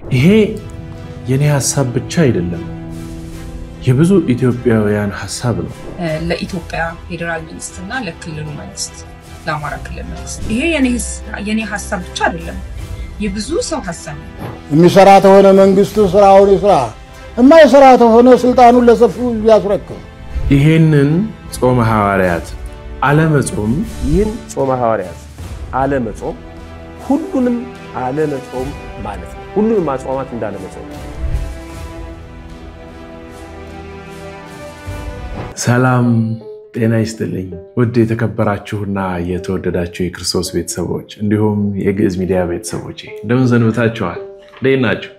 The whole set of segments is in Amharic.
ይሄ የኔ ሐሳብ ብቻ አይደለም የብዙ ኢትዮጵያውያን ሐሳብ ነው ለኢትዮጵያ ፌደራል መንግስትና ለክልሉ መንግስት ለአማራ ክልል መንግስት ይሄ የኔ ሐሳብ ብቻ አይደለም የብዙ ሰው ሐሳብ ነው የሚሰራ ተሆነ መንግስቱ ስራውን ይስራ የማይሰራ ተሆነ ስልጣኑን ለሰፊው ያስረክብ ይሄንን ጾመ ሐዋርያት አለመጾም ይህን ጾመ ሐዋርያት አለመጾም ሁሉንም አለመጾም ማለት ነው ሁሉንም ማጾማት እንዳለመጾም ሰላም ጤና ይስጥልኝ ውድ የተከበራችሁና የተወደዳችሁ የክርስቶስ ቤተሰቦች እንዲሁም የግዕዝ ሚዲያ ቤተሰቦች እንደምን ሰንብታችኋል እንዴት ናችሁ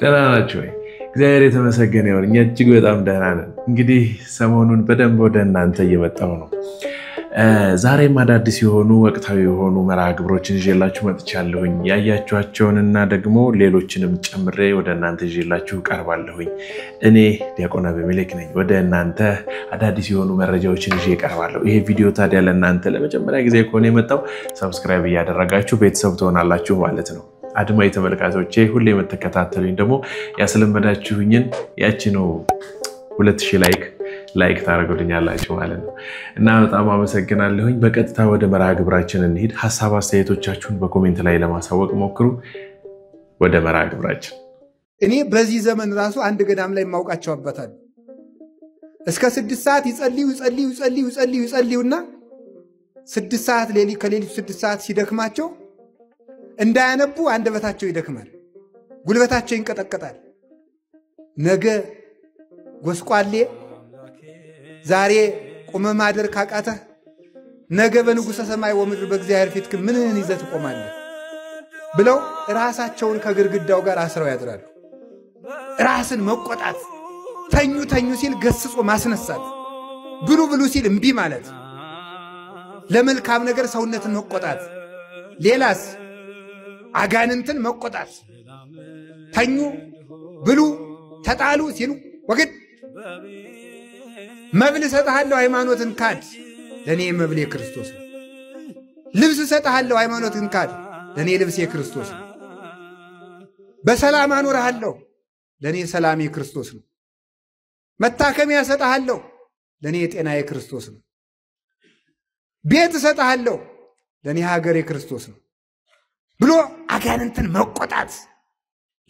ደህና ናችሁ ወይ እግዚአብሔር የተመሰገነ ይሁን እኛ እጅግ በጣም ደህና ነን እንግዲህ ሰሞኑን በደንብ ወደ እናንተ እየመጣሁ ነው ዛሬም አዳዲስ የሆኑ ወቅታዊ የሆኑ መርሃ ግብሮችን ይዤላችሁ መጥቻለሁኝ ያያችኋቸውንና ደግሞ ሌሎችንም ጨምሬ ወደ እናንተ ይዤላችሁ ቀርባለሁኝ እኔ ዲያቆን አቤሜሌክ ነኝ ወደ እናንተ አዳዲስ የሆኑ መረጃዎችን ይዤ ቀርባለሁ ይሄ ቪዲዮ ታዲያ ለእናንተ ለመጀመሪያ ጊዜ ከሆነ የመጣው ሰብስክራይብ እያደረጋችሁ ቤተሰብ ትሆናላችሁ ማለት ነው አድማጭ ተመልካቾቼ ሁሌ የምትከታተሉኝ ደግሞ ያስለመዳችሁኝን ያቺው 2000 ላይክ ታደርጉልኛላችሁ ማለት ነው እና በጣም አመሰግናለሁኝ በቀጥታ ወደ መርሃ ግብራችን እንሂድ ሐሳብ አስተያየቶቻችሁን በኮሜንት ላይ ለማሳወቅ ሞክሩ ወደ መርሃ ግብራችን እኔ በዚህ ዘመን ራሱ አንድ ገዳም ላይ ማውቃቸው አባታል እስከ 6 ሰዓት ይጸልዩና 6 ሰዓት ከሌሊቱ 6 ሰዓት ሲደክማቸው እንዳያነቡ አንደበታቸው ይደክማል ጉልበታቸው ይንቀጠቀጣል ነገ ጎስቋሌ ዛሬ ቆመ ማደር ካቃተ ነገ በንጉሠ ሰማይ ወምድር በእግዚአብሔር ፊት ምንህን ይዘህ ትቆማለህ ብለው ራሳቸውን ከግርግዳው ጋር አስረው ያድራሉ ራስን መቆጣት ተኙ ሲል ገስጾ ማስነሳት ብሉ ሲል እምቢ ማለት ለመልካም ነገር ሰውነትን መቆጣት ሌላስ አጋንንትን መቆጣት ተኙ ብሉ ተጣሉ ሲሉ ወግድ መብል ሰጣለው ሃይማኖትን ካድ ለኔ መብል የክርስቶስ ነው ልብስ ሰጣለው ሃይማኖትን ካድ ለኔ ልብስ የክርስቶስ ነው በሰላም አኖርሃለሁ ለኔ ሰላም የክርስቶስ ነው መታከሚያ ሰጣለው ለኔ ጤና የክርስቶስ ነው ቤት ሰጣለው ለኔ ሀገር የክርስቶስ ነው ብሎ አጋንንትን መቆጣት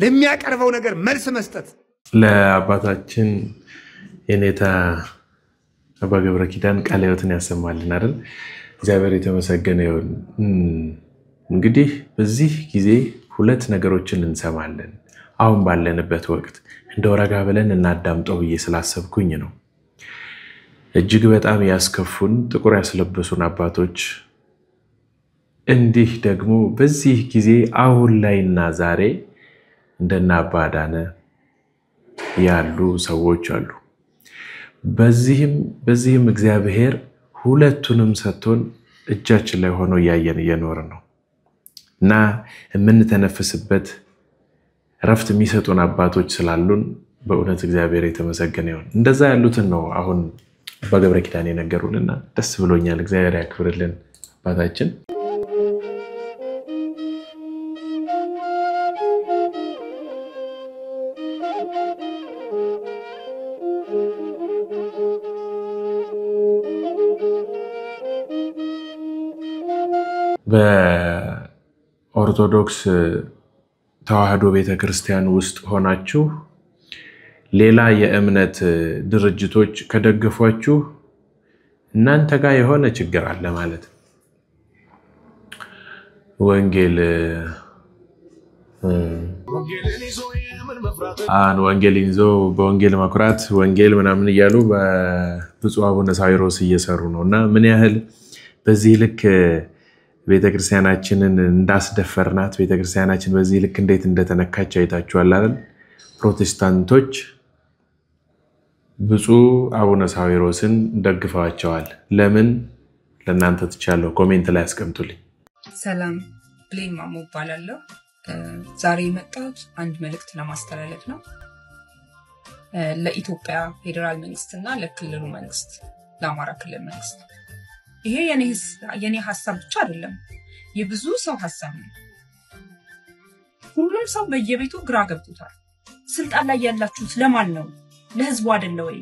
ለሚያቀርበው ነገር መልስ መስጠት ለአባታችን የኔታ አባ ገብረ ኪዳን ቃለ ሕይወትን ያሰማልን አይደል እግዚአብሔር የተመሰገነ ይሁን እንግዲህ በዚህ ጊዜ ሁለት ነገሮችን እንሰማለን አሁን ባለንበት ወቅት እንደወረጋ ብለን እናዳምጠው ስላሰብኩኝ ነው እጅግ በጣም ያስከፉን ጥቁር ያስለበሱን አባቶች እንዲህ ደግሞ በዚህ ጊዜ አሁን ላይና ዛሬ እንደና አባዳነ ያሉ ሰዎች አሉ በዚህም እግዚአብሔር ሁለቱንም ሰጥቶን እጃችን ላይ ሆኖ ያየን እየኖር ነው እና የምንተነፍስበት ረፍት የሚሰጡን አባቶች ስላሉን በእውነት እግዚአብሔር የተመሰገነ ይሁን እንደዛ ያሉትን ነው አሁን በገብረ ኪዳን የነገሩንና ደስ ብሎኛል እግዚአብሔር ያክብርልን አባታችን በኦርቶዶክስ ተዋህዶ ቤተክርስቲያን ውስጥ ሆናችሁ ሌላ የእምነት ድርጅቶች ከደገፏችሁ እናንተ ጋር የሆነ ችግር አለ ማለት ወንጌልን ይዞ በወንጌል መኩራት ወንጌል ምናምን እያሉ በብፁዕ አቡነ ሳዊሮስ እየሰሩ ነውና ምን ያህል በዚህ ልክ ቤተክርስቲያናችንን እንዳስደፈርናት ቤተክርስቲያናችን በዚህ ልክ እንዴት እንደተነካች አይታችኋል አይደል ፕሮቴስታንቶች ብፁዕ አቡነ ሳዊሮስን ደግፈዋቸዋል ለምን ለእናንተ ተቻለው ኮሜንት ላይ አስቀምጡልኝ ሰላም ብሌን ማሞ ባላለው ዛሬ መጣሁት አንድ መልእክት ለማስተላለፍ ነው ለኢትዮጵያ ፌደራል መንግስትና ለክልሉ መንግስት ለአማራ ክልል መንግስት ይሄ የኔ ሐሳብ ብቻ አይደለም የብዙ ሰው ሐሳብ ነው ሁሉም ሰው በየቤቱ ግራ ገብቶታል። ስልጣን ላይ ያላችሁት ለማን ነው? ለህዝቡ አይደለ ወይ?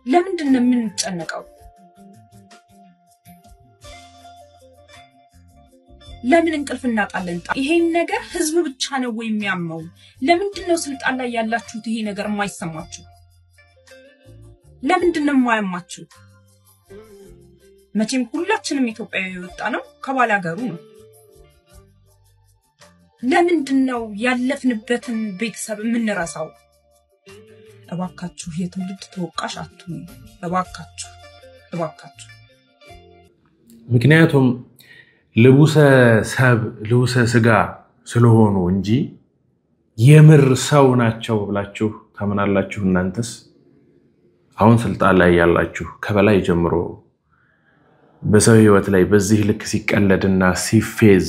ለምንድን ነው የምንጨነቀው? ለምን እንቅልፍ እናጣለን? ይሄን ነገር ህዝቡ ብቻ ነው ወይ የሚያመው? ለምንድን ነው ስልጣን ላይ ያላችሁት ይሄ ነገር የማይሰማችሁ? ለምንድን ነው የማያማችሁ? መቼም ሁላችንም ኢትዮጵያዊ የወጣ ነው ከባል ሀገሩ ነው። ለምንድን ነው ያለፍንበትን ቤተሰብ የምንረሳው? እባካችሁ የትውልድ ተወቃሽ አትሁኑ። እባካችሁ ምክንያቱም ልቡሰ ስጋ ስለሆኑ እንጂ የምር ሰው ናቸው ብላችሁ ታምናላችሁ? እናንተስ አሁን ስልጣን ላይ ያላችሁ ከበላይ ጀምሮ በሰው ህይወት ላይ በዚህ ልክ ሲቀለድና ሲፌዝ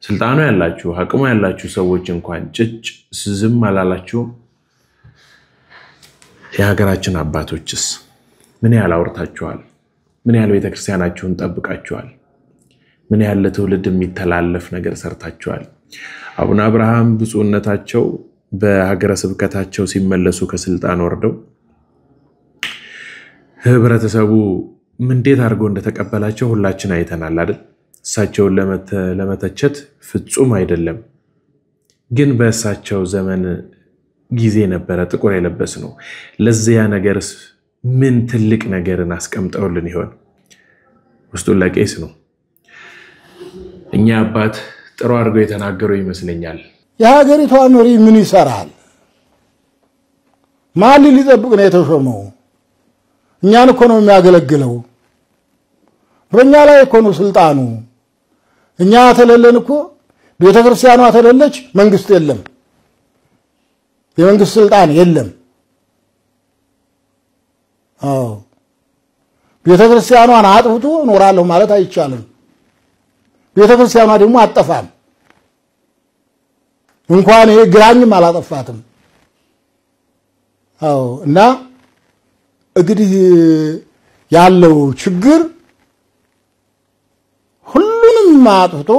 ስልጣኑ ያላችሁ አቅሙ ያላችሁ ሰዎች እንኳን ጭጭ ዝም አላላችሁ? የሀገራችን አባቶችስ ምን ያህል አውርታችኋል? ምን ያህል ቤተክርስቲያናችሁን ጠብቃችኋል? ምን ያህል ለትውልድ የሚተላለፍ ነገር ሰርታችኋል? አቡነ አብርሃም ብፁዕነታቸው በሀገረ ስብከታቸው ሲመለሱ ከስልጣን ወርደው ህብረተሰቡ እንዴት አድርጎ እንደተቀበላቸው ሁላችን አይተናል አይደል? እሳቸውን ለመተቸት ፍጹም አይደለም፣ ግን በእሳቸው ዘመን ጊዜ ነበረ ጥቁር የለበስ ነው። ለዚያ ነገርስ ምን ትልቅ ነገርን አስቀምጠውልን ይሆን? ውስጡን ለቄስ ነው። እኛ አባት ጥሩ አድርገው የተናገሩ ይመስለኛል። የሀገሪቷ መሪ ምን ይሰራል? ማን ሊጠብቅ ነው የተሾመው? እኛን እኮ ነው የሚያገለግለው። በእኛ ላይ እኮ ነው ስልጣኑ። እኛ ተለለን እኮ ቤተክርስቲያኗ ተለለች፣ መንግስት የለም፣ የመንግስት ስልጣን የለም። ቤተክርስቲያኗን አጥፍቶ ኖራለሁ ማለት አይቻልም። ቤተክርስቲያኗ ደግሞ አጠፋም። እንኳን ይሄ ግራኝም አላጠፋትም። እና እንግዲህ ያለው ችግር ሁሉንም አጥፍቶ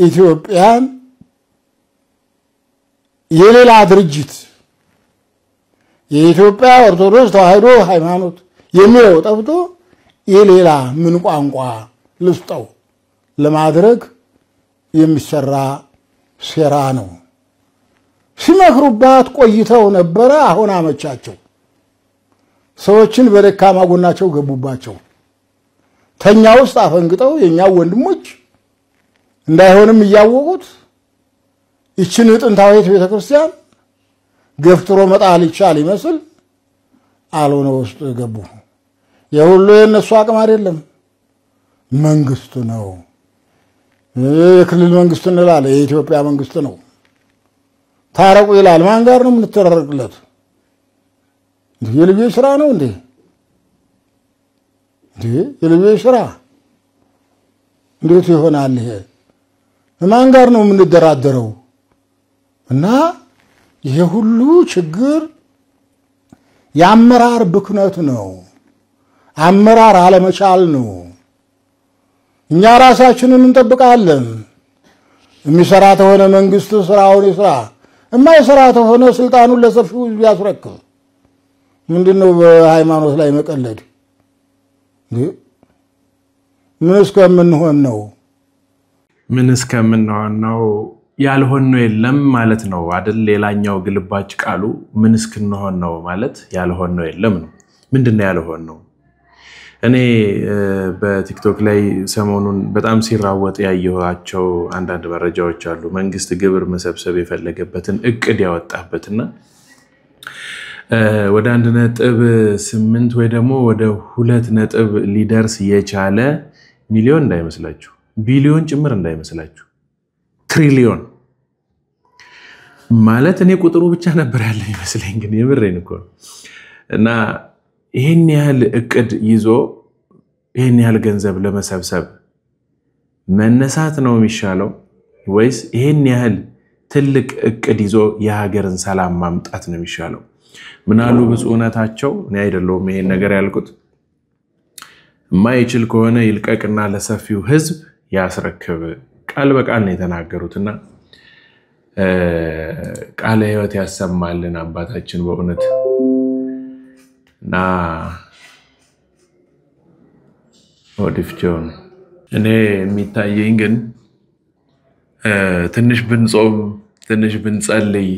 ኢትዮጵያን የሌላ ድርጅት የኢትዮጵያ ኦርቶዶክስ ተዋሕዶ ሃይማኖት የሚለው ጠፍቶ የሌላ ምን ቋንቋ ልስጠው ለማድረግ የሚሰራ ሴራ ነው። ሲመክሩባት ቆይተው ነበረ። አሁን አመቻቸው። ሰዎችን በደካማ ጎናቸው ገቡባቸው። ተኛ ውስጥ አፈንግጠው የኛው ወንድሞች እንዳይሆንም እያወቁት ይችን ጥንታዊት ቤተክርስቲያን ገፍትሮ መጣል ይቻል ይመስል አልሆነ ውስጥ ገቡ። የሁሉ የነሱ አቅም አይደለም፣ መንግስት ነው። የክልል መንግስት እንላለን፣ የኢትዮጵያ መንግስት ነው። ታረቁ ይላል። ማን ጋር ነው የምንተራረቅለት? የልጆች ስራ ነው እንዴ? የልጆች ስራ እንዴት ይሆናል? ይሄ ማን ጋር ነው የምንደራደረው? እና ይሄ ሁሉ ችግር የአመራር ብክነት ነው። አመራር አለመቻል ነው። እኛ ራሳችንን እንጠብቃለን። የሚሰራ ተሆነ መንግስት ስራውን ይስራ፣ የማይሰራ ተሆነ ስልጣኑን ለሰፊው ያስረክብ። ምንድነው በሃይማኖት ላይ መቀለድ? ምን እስከምንሆን ነው? ምን እስከምንሆን ነው? ያልሆነው የለም ማለት ነው አይደል? ሌላኛው ግልባጭ ቃሉ ምን እስክንሆን ነው ማለት ያልሆነው የለም ነው። ምንድነው ያልሆነው? እኔ በቲክቶክ ላይ ሰሞኑን በጣም ሲራወጥ ያየኋቸው አንዳንድ መረጃዎች አሉ። መንግስት ግብር መሰብሰብ የፈለገበትን እቅድ ያወጣበትና ወደ 1.8 ወይ ደግሞ ወደ 2 ሊደርስ የቻለ ሚሊዮን እንዳይመስላችሁ፣ ቢሊዮን ጭምር እንዳይመስላችሁ፣ ትሪሊዮን ማለት እኔ ቁጥሩ ብቻ ነበር ያለ ይመስለኝ፣ ግን የምሬን እኮ እና ይሄን ያህል እቅድ ይዞ ይሄን ያህል ገንዘብ ለመሰብሰብ መነሳት ነው የሚሻለው ወይስ ይሄን ያህል ትልቅ እቅድ ይዞ የሀገርን ሰላም ማምጣት ነው የሚሻለው? ምናሉ ብፁዕነታቸው እኔ አይደለሁም ይሄን ነገር ያልኩት፣ የማይችል ከሆነ ይልቀቅና ለሰፊው ህዝብ ያስረክብ ቃል በቃል ነው የተናገሩትና ቃለ ሕይወት ያሰማልን አባታችን በእውነት እና ወዲፍጆን እኔ የሚታየኝ ግን ትንሽ ብንጾም ትንሽ ብንጸልይ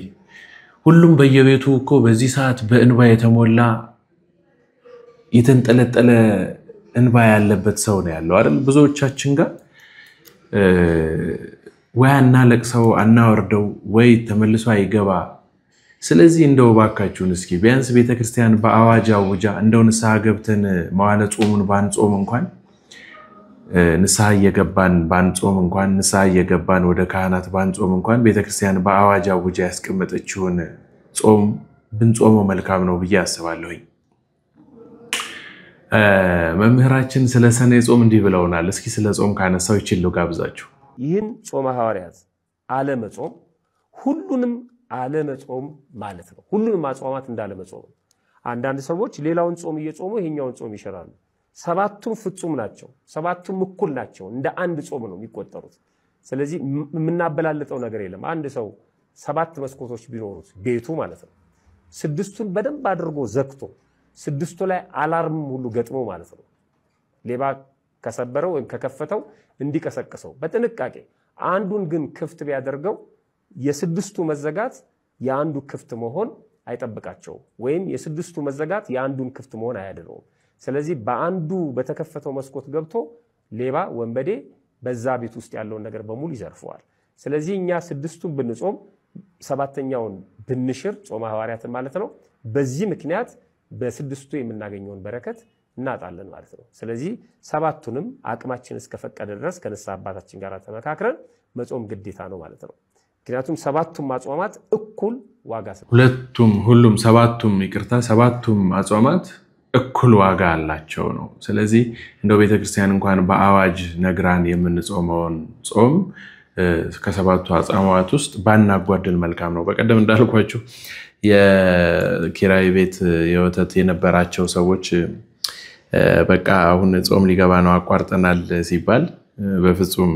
ሁሉም በየቤቱ እኮ በዚህ ሰዓት በእንባ የተሞላ የተንጠለጠለ እንባ ያለበት ሰው ነው ያለው አይደል ብዙዎቻችን ጋር ወይ አናለቅሰው አናወርደው ወይ ተመልሶ አይገባ ስለዚህ እንደው ባካችሁን እስኪ ቢያንስ ቤተክርስቲያን በአዋጅ አውጃ እንደው ንስሐ ገብተን መዋለ ጾሙን ባንጾም እንኳን ንስሐ እየገባን ባንጾም እንኳን ንስሐ እየገባን ወደ ካህናት ባንጾም እንኳን ቤተክርስቲያን በአዋጅ አውጃ ያስቀመጠችውን ጾም ብንጾመው መልካም ነው ብዬ አስባለሁኝ መምህራችን ስለ ሰኔ ጾም እንዲህ ብለውናል እስኪ ስለ ጾም ካነሳው ይችላል ጋብዛችሁ ይህን ጾመ ሐዋርያት አለመጾም ሁሉንም አለመጾም ማለት ነው ሁሉንም አጽዋማት እንዳለመጾም አንዳንድ ሰዎች ሌላውን ጾም እየጾሙ ይሄኛውን ጾም ይሽራሉ ሰባቱም ፍጹም ናቸው ሰባቱም እኩል ናቸው እንደ አንድ ጾም ነው የሚቆጠሩት ስለዚህ ምናበላልጠው ነገር የለም አንድ ሰው ሰባት መስኮቶች ቢኖሩት ቤቱ ማለት ነው ስድስቱን በደንብ አድርጎ ዘግቶ ስድስቱ ላይ አላርም ሁሉ ገጥሞ ማለት ነው ሌባ ከሰበረው ወይ ከከፈተው እንዲቀሰቅሰው በጥንቃቄ አንዱን ግን ክፍት ቢያደርገው የስድስቱ መዘጋት የአንዱ ክፍት መሆን አይጠብቃቸው ወይም የስድስቱ መዘጋት የአንዱን ክፍት መሆን አያደርገው ስለዚህ በአንዱ በተከፈተው መስኮት ገብቶ ሌባ ወንበዴ በዛ ቤት ውስጥ ያለው ነገር በሙሉ ይዘርፈዋል ስለዚህ እኛ ስድስቱን ብንጾም ሰባተኛውን ብንሽር ጾመ ሐዋርያትን ማለት ነው በዚህ ምክንያት በስድስቱ የምናገኘውን በረከት እናጣለን ማለት ነው ስለዚህ ሰባቱንም አቅማችን እስከፈቀደ ድረስ ከነሳ አባታችን ጋር ተመካክረን መጾም ግዴታ ነው ማለት ነው ምክንያቱም ሰባቱም አጽዋማት እኩል ዋጋ ሁሉም ሰባቱም አጽዋማት እኩል ዋጋ አላቸው ነው ስለዚህ እንደው ቤተክርስቲያን እንኳን በአዋጅ ነግራን የምንጾመውን ጾም ከሰባቱ አጽዋማት ውስጥ ባናጓደል መልካም ነው በቀደም እንዳልኳችሁ የኪራይ ቤት የወተት የነበራቸው ሰዎች በቃ አሁን ጾም ሊገባ ነው አቋርጠናል ሲባል በፍጹም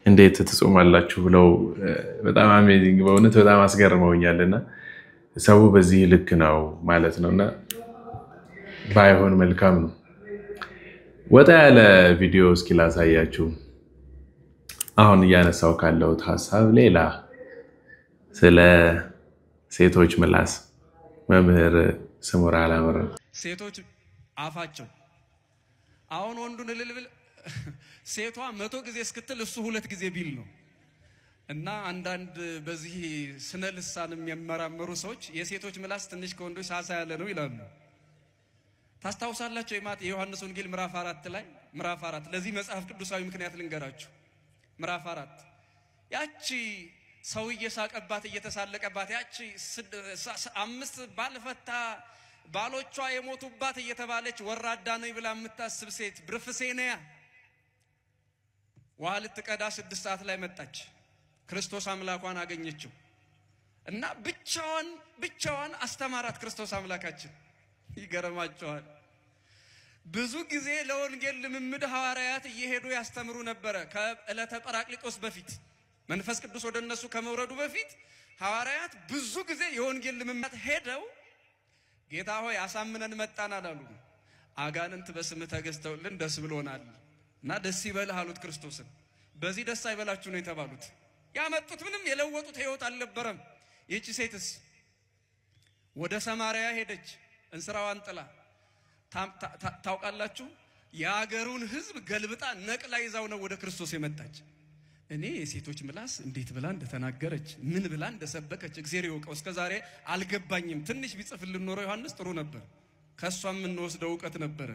እንዴት ትጾማላችሁ ብለው በጣም አሜዚንግ በእውነት በጣም አስገርመውኛልና ሰው በዚህ ልክ ነው ማለት ነውና ባይሆን መልካም ነው ወጣ ያለ ቪዲዮ እስኪ ላሳያችሁ አሁን ያነሳው ካለው ሐሳብ ሌላ ስለ ሴቶች ምላስ መምህር ስሙራ አላመረ ሴቶች አፋቸው አሁን ወንዱን ልልብል ሴቷ 100 ጊዜ እስክትል እሱ 2 ጊዜ ቢል ነው እና አንዳንድ በዚህ ስነ ልሳንም የሚመራመሩ ሰዎች የሴቶች ምላስ ትንሽ ከወንዶች ሳሳ ያለ ነው ይላሉ ታስታውሳላችሁ የዮሐንስ ወንጌል ምዕራፍ 4 ላይ ምዕራፍ 4 ለዚህ መጽሐፍ ቅዱሳዊ ምክንያት ልንገራችሁ ምዕራፍ 4 ያቺ ሰው እየሳቀባት እየተሳለቀባት ያቺ 5 ባልፈታ ባሎቿ የሞቱባት እየተባለች ወራዳ ነው ይብላ የምታስብ ሴት ብርፍሴንያ ውሃ ልትቀዳ 6 ሰዓት ላይ መጣች ክርስቶስ አምላኳን አገኘችው እና ብቻዋን አስተማራት ክርስቶስ አምላካችን ይገርማቸዋል ብዙ ጊዜ ለወንጌል ልምምድ ሐዋርያት እየሄዱ ያስተምሩ ነበር ከዕለተ ጰራቅሊጦስ በፊት መንፈስ ቅዱስ ወደ እነሱ ከመውረዱ በፊት ሐዋርያት ብዙ ጊዜ የወንጌል ልምምድ ሄደው ጌታ ሆይ አሳምነን መጣናል አሉ አጋንንት በስምህ ተገዝተውልን ደስ ብሎናል እና ደስ ይበልህ አሉት ክርስቶስን በዚህ ደስ አይበላችሁ ነው የተባሉት ያመጡት ምንም የለወጡት ህይወት አልነበረም ይህች ሴትስ ወደ ሰማርያ ሄደች እንስራዋን ጥላ ታውቃላችሁ የአገሩን ህዝብ ገልብጣ ነቅላ ይዛው ነው ወደ ክርስቶስ የመጣች እኔ የሴቶች ምላስ እንዴት ብላ እንደተናገረች ምን ብላ እንደሰበከች እግዚአብሔር ይወቀው እስከዛሬ አልገባኝም ትንሽ ቢጽፍልን ኖሮ ዮሐንስ ጥሩ ነበር ከሷም እንወስደው ዕውቀት ነበር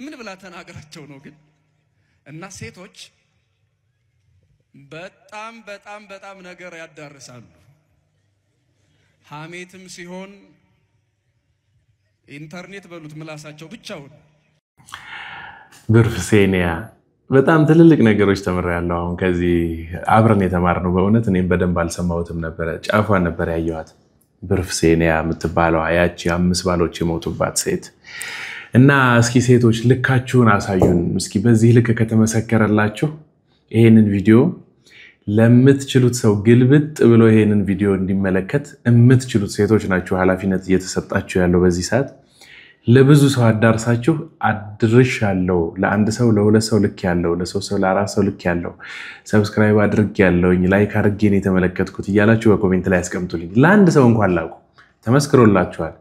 ምን ብላ ተናገራቸው ነው ግን እና ሴቶች በጣም ነገር ያዳርሳሉ ሐሜትም ሲሆን ኢንተርኔት በሉት ምላሳቸው ብቻውን ብርፍሴንያ በጣም ትልልቅ ነገሮች ተመራያለሁ አሁን ከዚህ አብረን የተማርነው በእውነት እኔም በደንብ አልሰማሁትም ነበር ጫፏን ነበር ያየኋት ብርፍሴንያ የምትባለው ያቺ 5 ባሎች የሞቱባት ሴት እና እስኪ ሴቶች ልካችሁን አሳዩን እስኪ በዚህ ልክ ከተመሰከረላችሁ ይሄንን ቪዲዮ ለምትችሉት ሰው ግልብጥ ብሎ ይሄንን ቪዲዮ እንዲመለከት የምትችሉት ሴቶች ናችሁ ኃላፊነት እየተሰጣችሁ ያለው በዚህ ሰዓት ለብዙ ሰው አዳርሳችሁ አድርሻለሁ ለአንድ ሰው ለሁለት ሰው ልክ ያለው ለሶስት ሰው ለአራት ሰው ልክ ያለው ሰብስክራይብ አድርግ ያለውኝ ላይክ አድርጌን የተመለከትኩት ይያላችሁ በኮሜንት ላይ አስቀምጡልኝ ለአንድ ሰው እንኳን ላቁ ተመስክሮላችኋል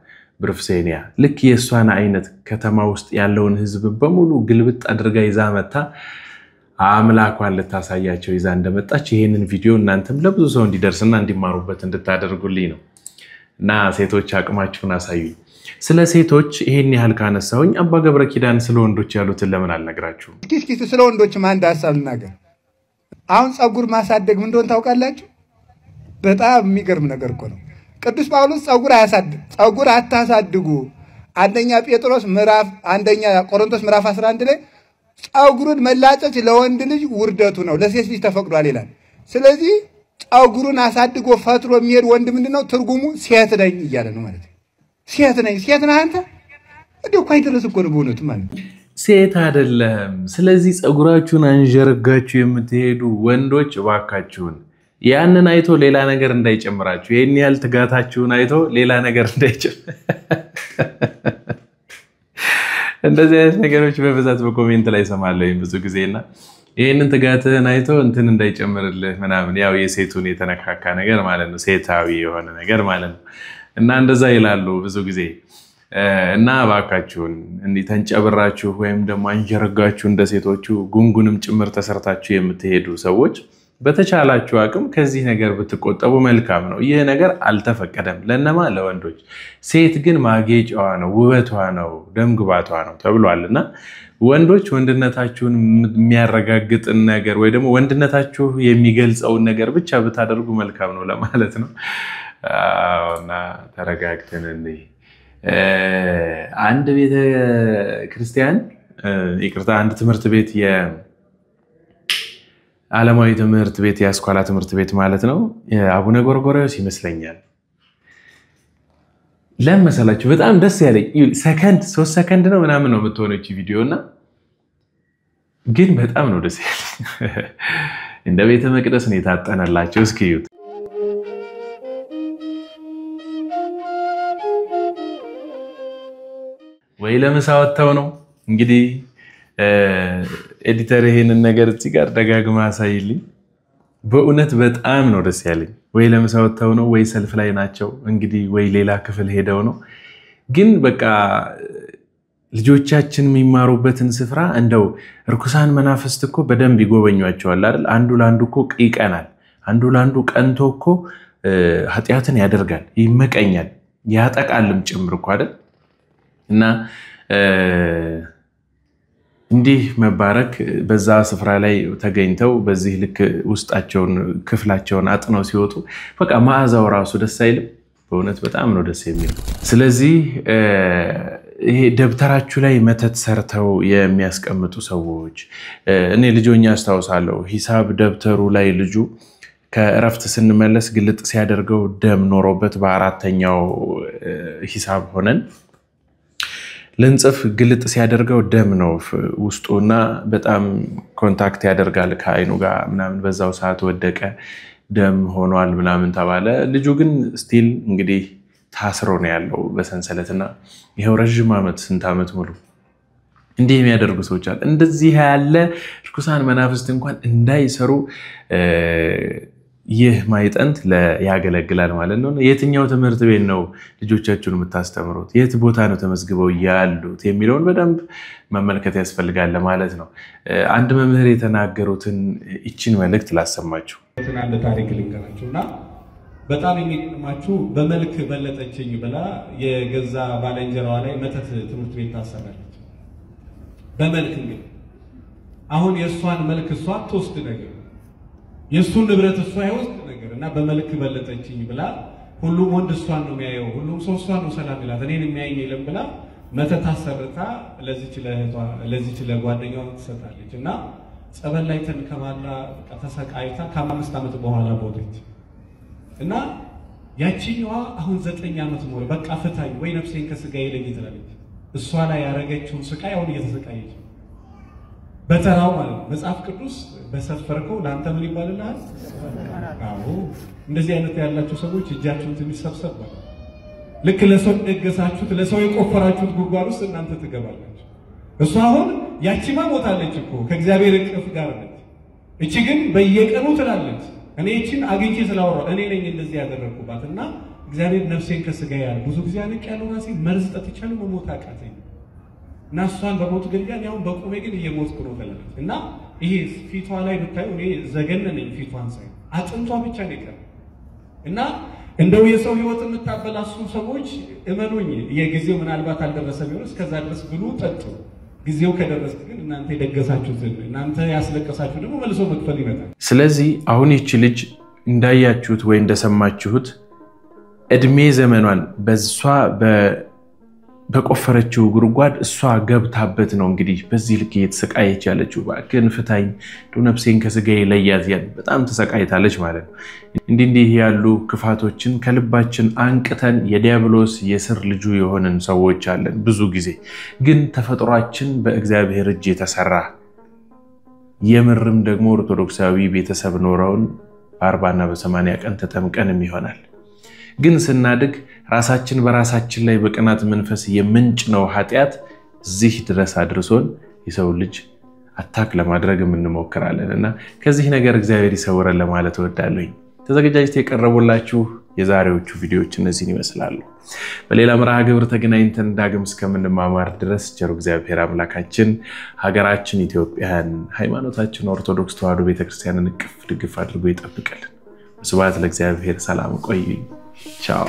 ብሩፍሴኒያ ልክ የሷን አይነት ከተማ ውስጥ ያለውን ህዝብ በሙሉ ግልብጥ አድርጋ ይዛ መጣ አምላኳን ልታሳያቸው ይዛ እንደመጣች ይሄንን ቪዲዮ እናንተም ለብዙ ሰው እንዲደርስና እንዲማሩበት እንድታደርጉልኝ ነው እና ሴቶች አቅማችሁን አሳዩኝ ስለ ሴቶች ይሄን ያህል ካነሳውኝ አባ ገብረ ኪዳን ስለ ወንዶች ያሉትን ለምን አልነግራችሁ እስኪ ስለ ወንዶች ማን ዳሳል ነገር አሁን ጸጉር ማሳደግ ምን እንደሆነ ታውቃላችሁ በጣም የሚገርም ነገር እኮ ነው ቅዱስ ጳውሎስ ጸጉር አታሳድጉ አንደኛ ጴጥሮስ ምዕራፍ አንደኛ ቆሮንቶስ ምዕራፍ 11 ላይ ጸጉሩን መላጨት ለወንድ ልጅ ውርደቱ ነው ለሴት ልጅ ተፈቅዷል ይላል ስለዚህ ጸጉሩን አሳድጎ ፈትሮ የሚሄድ ወንድ ምንድነው ትርጉሙ ሴት ነኝ ይያለ ነው ማለት ሴት ነኝ አንተ እንዴው ካይደረስ እኮ ነው በእውነቱ ማለት ሴት አይደለም ስለዚህ ጸጉራችሁን አንጀርጋችሁ የምትሄዱ ወንዶች ባካችሁን ያንን አይቶ ሌላ ነገር እንዳይጨምራችሁ ይሄን ያህል ትጋታችሁን አይቶ ሌላ ነገር እንዳይጨምር እንደዚህ አይነት ነገሮች በብዛት በኮሜንት ላይ ሰማለሁ ብዙ ጊዜና ይሄንን ትጋትህን አይቶ እንትን እንዳይጨምርልህ ምናምን ያው የሴቱን የተነካካ ነገር ማለት ነው ሴታዊ የሆነ ነገር ማለት ነው እና እንደዛ ይላሉ ብዙ ጊዜ እና ባካችሁን እንዴ ተንጨብራችሁ ወይም ደግሞ አንጀርጋችሁ እንደ ሴቶቹ ጉንጉንም ጭምር ተሰርታችሁ የምትሄዱ ሰዎች በተቻላችሁ አቅም ከዚህ ነገር ብትቆጠቡ መልካም ነው ይሄ ነገር አልተፈቀደም ለነማ ለወንዶች ሴት ግን ማጌጫዋ ነው ውበቷ ነው ደምግባቷ ነው ተብሏልና ወንዶች ወንድነታችሁን የሚያረጋግጥ ነገር ወይ ደግሞ ወንድነታችሁ የሚገልጸው ነገር ብቻ ብታደርጉ መልካም ነው ለማለት ነው እና ተረጋግተን አንድ ቤተ ክርስቲያን ይቅርታ አንድ ትምህርት ቤት ዓለማዊ ትምህርት ቤት ያስኳላ ትምህርት ቤት ማለት ነው አቡነ ጎርጎርዮስ ይመስለኛል ለምሳላችሁ በጣም ደስ ያለኝ ሰከንድ 3 ሰከንድ ነው ምናምን ነው የምትሆነው እቺ ቪዲዮና ግን በጣም ነው ደስ ያለኝ እንደ ቤተ መቅደስ ነው የታጠነላችሁ እስኪዩት ወይ ለምሳወጣው ነው እንግዲህ ኤዲተር ይሄንን ነገር እዚህ ጋር ደጋግማ አሳይልኝ በእውነት በጣም ነው ደስ ያለኝ ወይ ለምሳወጣው ነው ወይ ሰልፍ ላይ ናቸው እንግዲህ ወይ ሌላ ክፍል ሄደው ነው ግን በቃ ልጆቻችን የሚማሩበትን ስፍራ እንደው ርኩሳን መናፍስት እኮ በደንብ ይጎበኛቸዋል አይደል አንዱ ላንዱ እኮ ይቀናል አንዱ ላንዱ ቀንቶ እኮ ኃጢያትን ያደርጋል ይመቀኛል ያጠቃልም ጭምር እኮ አይደል እና እንዲህ መባረክ በዛ ስፍራ ላይ ተገኝተው በዚህ ልክ ውስጣቸውን ክፍላቸውን አጥነው ሲወጡ በቃ ማዕዛው ራሱ ደስ አይልም በእውነት በጣም ነው ደስ የሚለው ስለዚህ ይሄ ደብተራችሁ ላይ መተት ሰርተው የሚያስቀምጡ ሰዎች እኔ ልጆኛ አስተዋውሳለሁ ሂሳብ ደብተሩ ላይ ልጁ ከእረፍት ስንመለስ ግልጥ ሲያደርገው ደም ኖሮበት በአራተኛው ሂሳብ ሆነን ለንጽፍ ግልጥ ሲያደርገው ደም ነው ውስጡና በጣም ኮንታክት ያደርጋል ከአይኑ ጋር ምናምን በዛው ሰዓት ወደቀ ደም ሆኗል ምናምን ተባለ ልጁ ግን ስቲል እንግዲህ ታስሮ ነው ያለው በሰንሰለትና ይሄው ረጅም ዓመት ስንት ዓመት ሙሉ እንዲህ የሚያደርጉ ሰዎች አሉ እንደዚህ ያለ ርኩሳን መናፍስት እንኳን እንዳይሰሩ ይህ ማይጠንት ያገለግላል ማለት ነው የትኛው ትምህርት ቤት ነው ልጆቻችሁን የምታስተምሩት የት ቦታ ነው ተመዝግበው ያሉት የሚለውን በደንብ መመልከት ያስፈልጋል ማለት ነው አንድ መምህር የተናገሩትን እቺን መልእክት ላሰማችሁ አንድ ታሪክ ልንገራችሁና በጣም የሚገርማችሁ በመልክ በለጠችኝ ብላ የገዛ ባለንጀራዋ ላይ መተት ትምህርት ቤት ታሰራለች በመልክ እንግዲህ አሁን የሷን መልክ እሷ ተወስድ ነገር የሱን ንብረት እሷ ይወስድ ነገርና በመልክ በለጠችኝ ብላ ሁሉም ወንድ እሷን ነው የሚያየው ሁሉም ሰው እሷን ነው ሰላም ይላት እኔን የሚያየኝ የለም ብላ መተት አሰርታ ለዚች ለጓደኛዋ ትሰጣለችና ጸበል ላይ ተንከባላ ተሰቃይታ ከ5 ዓመት በኋላ ሞተች እና ያቺኛዋ አሁን 9 ዓመት ሞረ በቃ ፈታኝ ወይ ነፍሴን ከስጋዬ ለይ ትላለች እሷ ላይ ያረገችው ስቃይ አሁን እየተሰቃየች በተራው ማለት መጽሐፍ ቅዱስ በሰፈርከው ላንተ ምን ይባልልሃል? አዎ እንደዚህ አይነት ያላችሁ ሰዎች እጃችሁን ትንሽ ሰብሰብ ባሉ ልክ ለሰው ደገሳችሁት ለሰው የቆፈራችሁት ጉድጓድ ውስጥ እናንተ ትገባላችሁ። እሷ አሁን ያቺማ ሞታለች እኮ ከእግዚአብሔር እቅፍ ጋር ነች። እቺ ግን በየቀኑ ትላለች እኔ እቺን አግኝቼ ስላወራሁ እኔ ነኝ እንደዚህ ያደረኩባትና እግዚአብሔር ነፍሴን ከስጋዬ ያለ ብዙ ጊዜ አንቅ ያለው ራሴ መርዝ ጠጥቻለሁ መሞት አቃተኝ እና እሷን በሞት ግልጋል ያው በቁሜ ግን እየሞትኩ ነው ትላለች። እና ይሄ ፊቷ ላይ ብታዩ እኔ ዘገነነኝ ፊቷን ሳይ አጥንቷ ብቻ ነው የቀረው። እና እንደው የሰው ህይወት የምታበላሹ ሰዎች እመኑኝ የጊዜው ምናልባት አልደረሰ ቢሆን እስከዛ ድረስ ብሉ ጠጡ። ጊዜው ከደረሰ ግን እናንተ የደገሳችሁትን እናንተ ያስለቀሳችሁ ደግሞ መልሶ መክፈል ይመጣል። ስለዚህ አሁን ይቺ ልጅ እንዳያችሁት ወይ እንደሰማችሁት እድሜ ዘመኗን በሷ በቆፈረችው ጉድጓድ እሷ ገብታበት ነው እንግዲህ በዚህ ልክ እየተሰቃየች ያለችው። ባክን ፍታኝ ነፍሴን ከስጋዬ ለያት ያን በጣም ተሰቃይታለች ማለት ነው። እንዲህ ያሉ ክፋቶችን ከልባችን አንቅተን የዲያብሎስ የስር ልጁ የሆነን ሰዎች አለን። ብዙ ጊዜ ግን ተፈጥሯችን በእግዚአብሔር እጅ የተሰራ የምርም ደግሞ ኦርቶዶክሳዊ ቤተሰብ ኖረውን በ40 እና በ80 ቀን ተጠምቀንም ይሆናል። ግን ስናድግ ራሳችን በራሳችን ላይ በቅናት መንፈስ የምንጭ ነው ኃጢያት እዚህ ድረስ አድርሶን የሰው ልጅ አታክ ለማድረግ እንሞክራለንና ከዚህ ነገር እግዚአብሔር ይሰውረን ለማለት እወዳለሁ። ተዘጋጅተው የቀረቡላችሁ የዛሬዎቹ ቪዲዮዎች እነዚህን ይመስላሉ። በሌላ መርሃ ግብር ተገናኝተን ዳግም እስከምንማማር ድረስ ቸር እግዚአብሔር አምላካችን ሀገራችን ኢትዮጵያን ሃይማኖታችን ኦርቶዶክስ ተዋሕዶ ቤተክርስቲያንን እቅፍ ድግፍ አድርጎ ይጠብቅልን። ስብሐት ለእግዚአብሔር። ሰላም ቆዩ። ቻው።